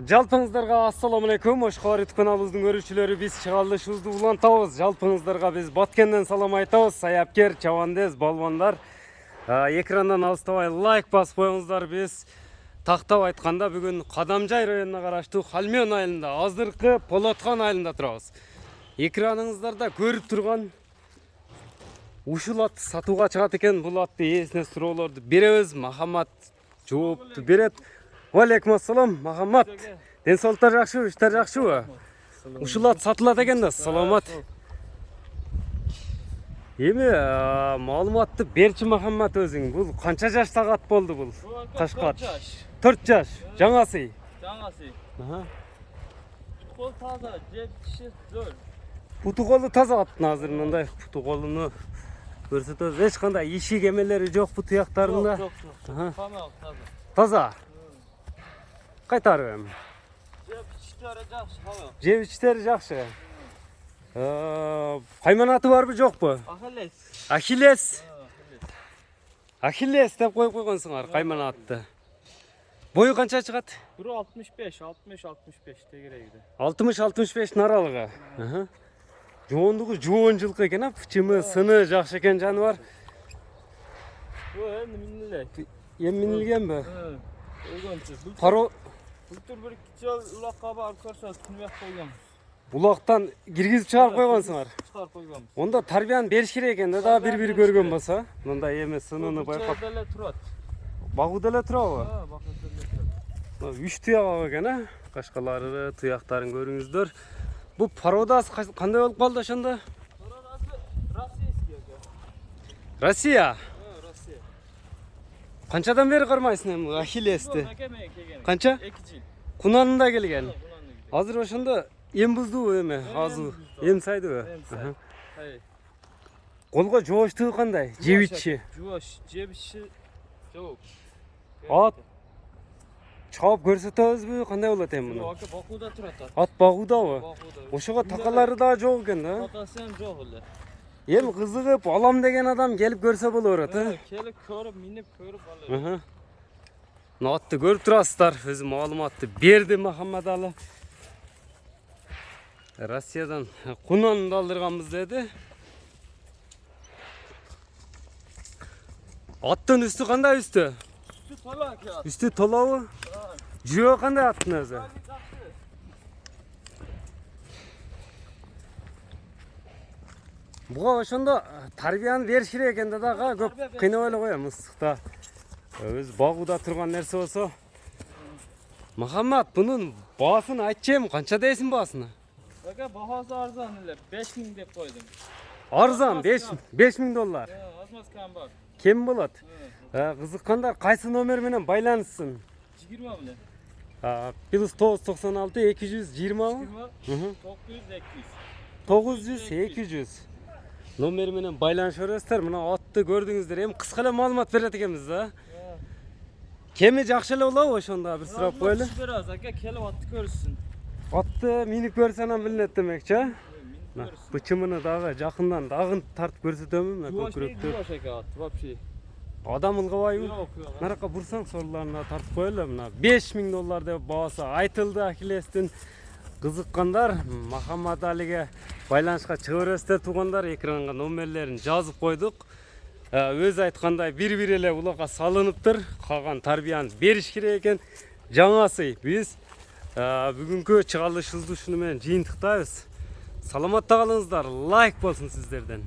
Жалпыңыздарга ассаламу алейкум. Ошкор YouTube каналыбыздын көрүүчүлөрү, биз чыгарылышыбызды улантабыз. Жалпыңыздарга биз Баткенден салам айтабыз. Саяпкер, чабандез, балбандар. Экрандан алыстабай лайк басып коюңуздар. Биз тактап айтканда бүгүн Кадамжай районуна караштуу Халмён айылында, азыркы Полоткан айылында турабыз. Экраныңыздарда көрүп турган ушул ат сатууга чыгат экен. Бул атты ээсине суроолорду беребиз. Махамат жоопту берет. Алейкум ассалам, Махамат. Ден соолуктар жакшыбы, иштер жакшыбы? Ушул ат сатылат экен да, саламат. Эми маалыматты берчи Махамат өзүң. Бул канча жаштагы ат болду бул? Кашка ат. 4 жаш. Жаңасы. Жаңасы. Аха. Кол таза, жепчи зор. Путу колу таза аттын азыр мындай путу колуну көрсөтөбүз. Эч кандай иши кемелери жок бу туяктарында. Жок. Тамак таза. Таза. Кайтарып эми. Жепчилери жакшы, тамак. Жебичтери жакшы. Кайманаты барбы жокпу? Ахиллес. Ахиллес. Ахиллес деп коюп койгонсуңар кайманатты. Бою канча чыгат? 1.65, 60-65 тегерегиде. 60-65 аралыгы. Жоондугу жоон жылкы экен, пычымы, сыны жакшы экен жаныбар. Бу эми миниле. Эми минилгенби? Ölgönчү. Паро Былтыр бир жол улакка барып көрсөз, түнөк койгонбуз. булактан киргизип чыгарып койгонсуңар. Чыгарып койгонбуз. Онда тарбияны бериш керек экен да, бир-бир көргөн болсо. Мындай эми сынын байкап. Деле турат. Багууда эле турабы? Бакын турат. 3 туяк экен, кашкалары, туяктарын көрүңүздөр. Бу породасы кандай болуп калды ошондо? Российский. Россия. Россия. Канчадан бери кармайсың эми Ахиллести? Канча? 2 жыл. Кунанында келген. Азыр ошондо эм буздубу эми? Азыр эм сайдыбы? Колго жооштугу кандай? Жебичи. Жоош, жебичи жок. Ат чаап көрсөтөбүзбү? Кандай болот эми муну? Ака Бакуда турат. Ат багуудабы? Ошого такалары да жок экен да. Атасы hem жок эле. Эми кызыгып алам деген адам келип көрсө боло берет, Келип көрүп, минип көрүп алып. Мына атты көрүп турасыздар. Өзү маалыматты берди Махамат алы. Россиядан Кунанды алдырганбыз деди. Аттын үстү кандай үстү? Үстү толобу? Жүрөгү кандай аттын өзү? Буга ошондо тарбияны бериш керек экен да, көп кыйнап эле коем ыстыкта. Өз багууда турган нерсе болсо. Махамат, бунун баасын айтчы эми, канча дейсиң баасына? Ага, баасы арзан эле, 5000 деп койдум. Арзан, $5000. Азмаз кам бар. Кем болот? Кызыккандар кайсы номер менен байланышсын? 20 беле. Плюс 996 220 900-200 номер менен байланыша бересиздер. Мына атты көрдүңүздөр. Эми кыска эле маалымат берет экенбиз да. Кеми жакшы эле болобу ошондо бир сурап коелу. Бераз ака келип атты көрсүн. Атты минип көрсө анан билинет демекчи, Бычымыны дагы жакындан дагы тартып көрсөтөмүн, мына көкүрөктү. Жуаш ака ат, вообще. Адам ылгабайбы? Жок. Наракка бурсаң сорларына тартып коелу. Мына $5000 деп баасы айтылды Ахиллестин. Кызыккандар Махамат Алиге байланышка чыга бересиздер туугандар. Экранга номерлерин жазып койдук. Өзү айткандай бир-бир эле улакка салыныптыр. Калган тарбияны бериш керек экен. Жаңасы биз бүгүнкү чыгарылышыбызды ушуну менен жыйынтыктайбыз. Саламатта калыңыздар. Лайк болсун сиздерден.